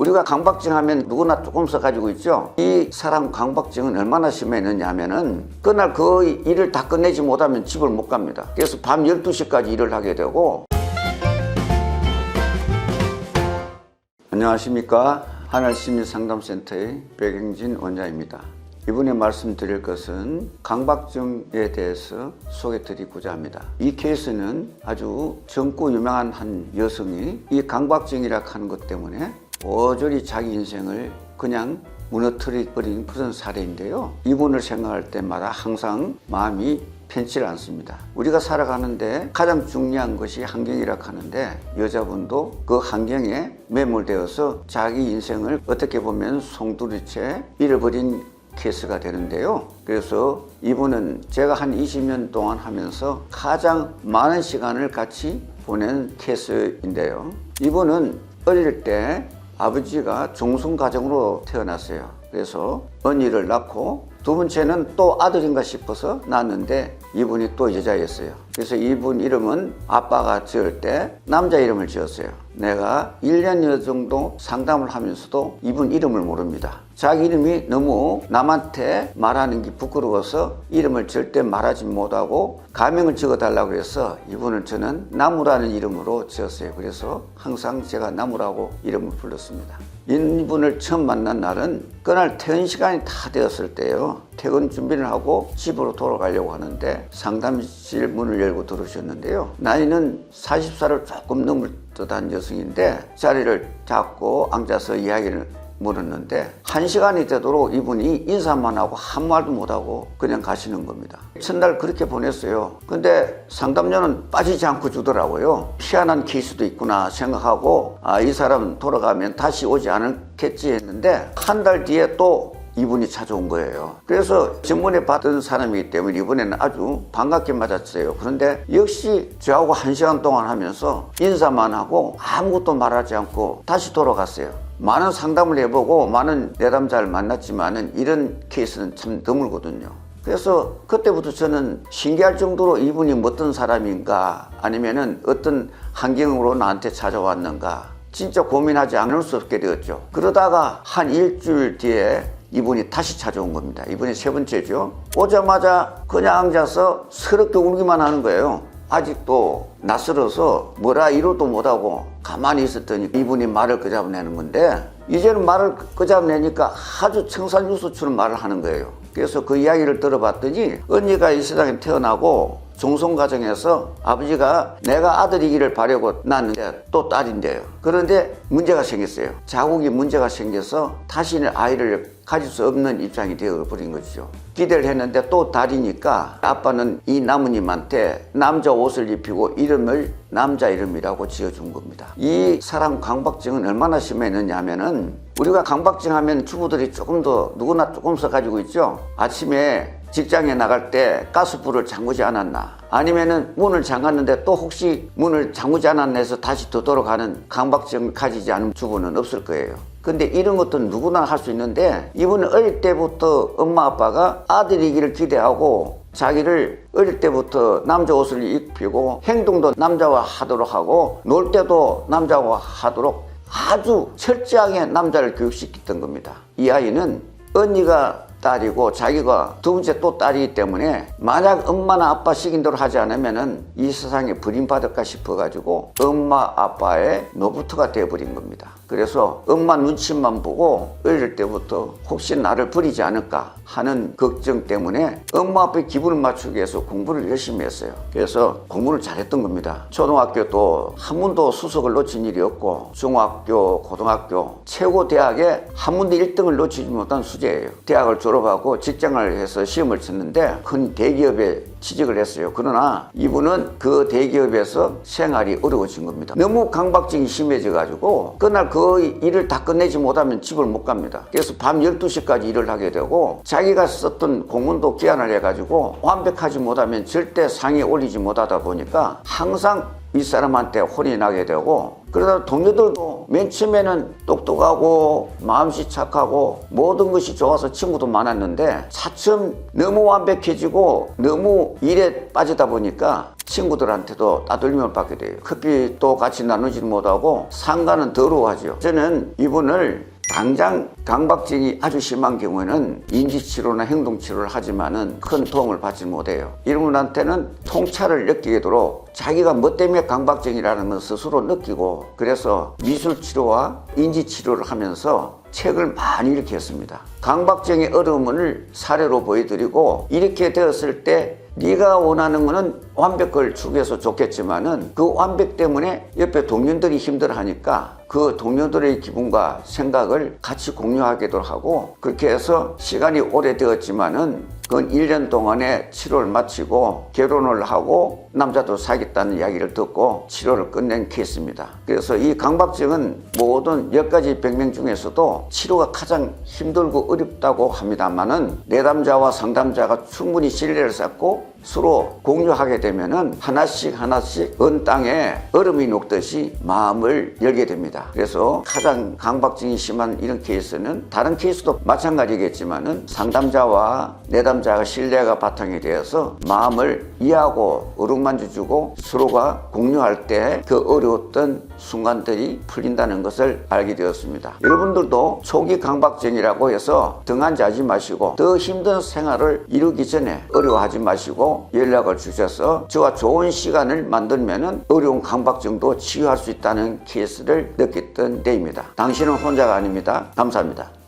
우리가 강박증 하면 누구나 조금씩 가지고 있죠. 이 사람 강박증은 얼마나 심했느냐 하면은 그날 그 일을 다 끝내지 못하면 집을 못 갑니다. 그래서 밤 12시까지 일을 하게 되고. 안녕하십니까. 하늘심리상담센터의 백행진 원장입니다. 이번에 말씀드릴 것은 강박증에 대해서 소개드리고자 합니다. 이 케이스는 아주 젊고 유명한 한 여성이 이 강박증이라 하는 것 때문에 모조리 자기 인생을 그냥 무너뜨려버린 그런 사례인데요. 이분을 생각할 때마다 항상 마음이 편치 않습니다. 우리가 살아가는데 가장 중요한 것이 환경이라 하는데 여자분도 그 환경에 매몰되어서 자기 인생을 어떻게 보면 송두리째 잃어버린 케이스가 되는데요. 그래서 이분은 제가 한 20년 동안 하면서 가장 많은 시간을 같이 보낸 케이스인데요. 이분은 어릴 때 아버지가 종손가정으로 태어났어요. 그래서 언니를 낳고 두 번째는 또 아들인가 싶어서 낳았는데 이분이 또 여자였어요. 그래서 이분 이름은 아빠가 지을 때 남자 이름을 지었어요. 내가 1년여 정도 상담을 하면서도 이분 이름을 모릅니다. 자기 이름이 너무 남한테 말하는 게 부끄러워서 이름을 절대 말하지 못하고 가명을 적어달라고 해서 이분을 저는 나무라는 이름으로 지었어요. 그래서 항상 제가 나무라고 이름을 불렀습니다. 이분을 처음 만난 날은 그날 퇴근 시간이 다 되었을 때요. 퇴근 준비를 하고 집으로 돌아가려고 하는데 상담실 문을 열고 들어오셨는데요. 나이는 40살을 조금 넘을 듯한 여성인데 자리를 잡고 앉아서 이야기를 물었는데 1시간이 되도록 이분이 인사만 하고 아무 말도 못하고 그냥 가시는 겁니다. 첫날 그렇게 보냈어요. 근데 상담료는 빠지지 않고 주더라고요. 희한한 케이스도 있구나 생각하고 이 사람 돌아가면 다시 오지 않겠지 했는데 한 달 뒤에 또 이분이 찾아온 거예요. 그래서 전문에 받은 사람이기 때문에 이번에는 아주 반갑게 맞았어요. 그런데 역시 저하고 1시간 동안 하면서 인사만 하고 아무것도 말하지 않고 다시 돌아갔어요. 많은 상담을 해보고 많은 내담자를 만났지만은 이런 케이스는 참 드물거든요. 그래서 그때부터 저는 신기할 정도로 이분이 어떤 사람인가 아니면은 어떤 환경으로 나한테 찾아왔는가 진짜 고민하지 않을 수 없게 되었죠. 그러다가 한 일주일 뒤에 이분이 다시 찾아온 겁니다. 이분이 세 번째죠. 오자마자 그냥 앉아서 서럽게 울기만 하는 거예요. 아직도 낯설어서 뭐라 이러도 못하고 가만히 있었더니 이분이 말을 끄잡아내는 건데 이제는 말을 끄잡아내니까 아주 청산유수처럼 말을 하는 거예요. 그래서 그 이야기를 들어봤더니 언니가 이 세상에 태어나고 종손가정에서 아버지가 내가 아들이기를 바라고 낳았는데 또 딸인데요. 그런데 문제가 생겼어요. 자국이 문제가 생겨서 다시는 아이를 가질 수 없는 입장이 되어버린 거죠. 기대를 했는데 또 딸이니까 아빠는 이 나무님한테 남자 옷을 입히고 이름을 남자 이름이라고 지어준 겁니다. 이 사람 강박증은 얼마나 심했느냐 하면은 우리가 강박증 하면 주부들이 조금 더 누구나 조금씩 가지고 있죠. 아침에 직장에 나갈 때 가스불을 잠그지 않았나 아니면은 문을 잠갔는데 또 혹시 문을 잠그지 않았나 해서 다시 되돌아가는 강박증을 가지지 않은 주부는 없을 거예요. 근데 이런 것도 누구나 할 수 있는데 이분은 어릴 때부터 엄마 아빠가 아들이기를 기대하고 자기를 어릴 때부터 남자 옷을 입히고 행동도 남자와 하도록 하고 놀 때도 남자와 하도록 아주 철저하게 남자를 교육시켰던 겁니다. 이 아이는 언니가 딸이고 자기가 두 번째 또 딸이기 때문에 만약 엄마나 아빠 시킨 대로 하지 않으면은 이 세상에 버림받을까 싶어가지고 엄마 아빠의 노부터가 되어버린 겁니다. 그래서 엄마 눈치만 보고 어릴 때부터 혹시 나를 버리지 않을까 하는 걱정 때문에 엄마 아빠의 기분을 맞추기 위해서 공부를 열심히 했어요. 그래서 공부를 잘했던 겁니다. 초등학교도 한 번도 수석을 놓친 일이 없고 중학교, 고등학교, 최고 대학에 한 번도 1등을 놓치지 못한 수재예요. 대학을 졸업하고 직장을 해서 시험을 쳤는데 큰 대기업에 취직을 했어요. 그러나 이분은 그 대기업에서 생활이 어려워진 겁니다. 너무 강박증이 심해져 가지고 그날 그 일을 다 끝내지 못하면 집을 못 갑니다. 그래서 밤 12시까지 일을 하게 되고 자기가 썼던 공문도 기한을 해 가지고 완벽하지 못하면 절대 상에 올리지 못하다 보니까 항상 윗사람한테 혼이 나게 되고 그러다 동료들도 맨 처음에는 똑똑하고 마음씨 착하고 모든 것이 좋아서 친구도 많았는데 차츰 너무 완벽해지고 너무 일에 빠지다 보니까 친구들한테도 따돌림을 받게 돼요. 커피도 같이 나누지 못하고 상가는 더러워하죠. 저는 이분을 당장 강박증이 아주 심한 경우에는 인지치료나 행동치료를 하지만은 큰 도움을 받지 못해요. 이런 분한테는 통찰을 느끼도록 자기가 뭐 때문에 강박증이라는 걸 스스로 느끼고, 그래서 미술치료와 인지치료를 하면서 책을 많이 이렇게 했습니다. 강박증의 어려움을 사례로 보여드리고, 이렇게 되었을 때 네가 원하는 거는 완벽을 추구해서 좋겠지만은 그 완벽 때문에 옆에 동료들이 힘들어하니까 그 동료들의 기분과 생각을 같이 공유하기도 하고, 그렇게 해서 시간이 오래되었지만은 그 1년 동안에 치료를 마치고 결혼을 하고 남자도 사귀었다는 이야기를 듣고 치료를 끝낸 케이스입니다. 그래서 이 강박증은 모든 10가지 병명 중에서도 치료가 가장 힘들고 어렵다고 합니다만은 내담자와 상담자가 충분히 신뢰를 쌓고 서로 공유하게 되면은 하나씩 언 땅에 얼음이 녹듯이 마음을 열게 됩니다. 그래서 가장 강박증이 심한 이런 케이스는 다른 케이스도 마찬가지겠지만은 상담자와 내담자가 신뢰가 바탕이 되어서 마음을 이해하고 어루만져주고 서로가 공유할 때 그 어려웠던 순간들이 풀린다는 것을 알게 되었습니다. 여러분들도 초기 강박증이라고 해서 등한자하지 마시고 더 힘든 생활을 이루기 전에 어려워하지 마시고 연락을 주셔서 저와 좋은 시간을 만들면은 어려운 강박증도 치유할 수 있다는 케이스를 느꼈던 때입니다. 당신은 혼자가 아닙니다. 감사합니다.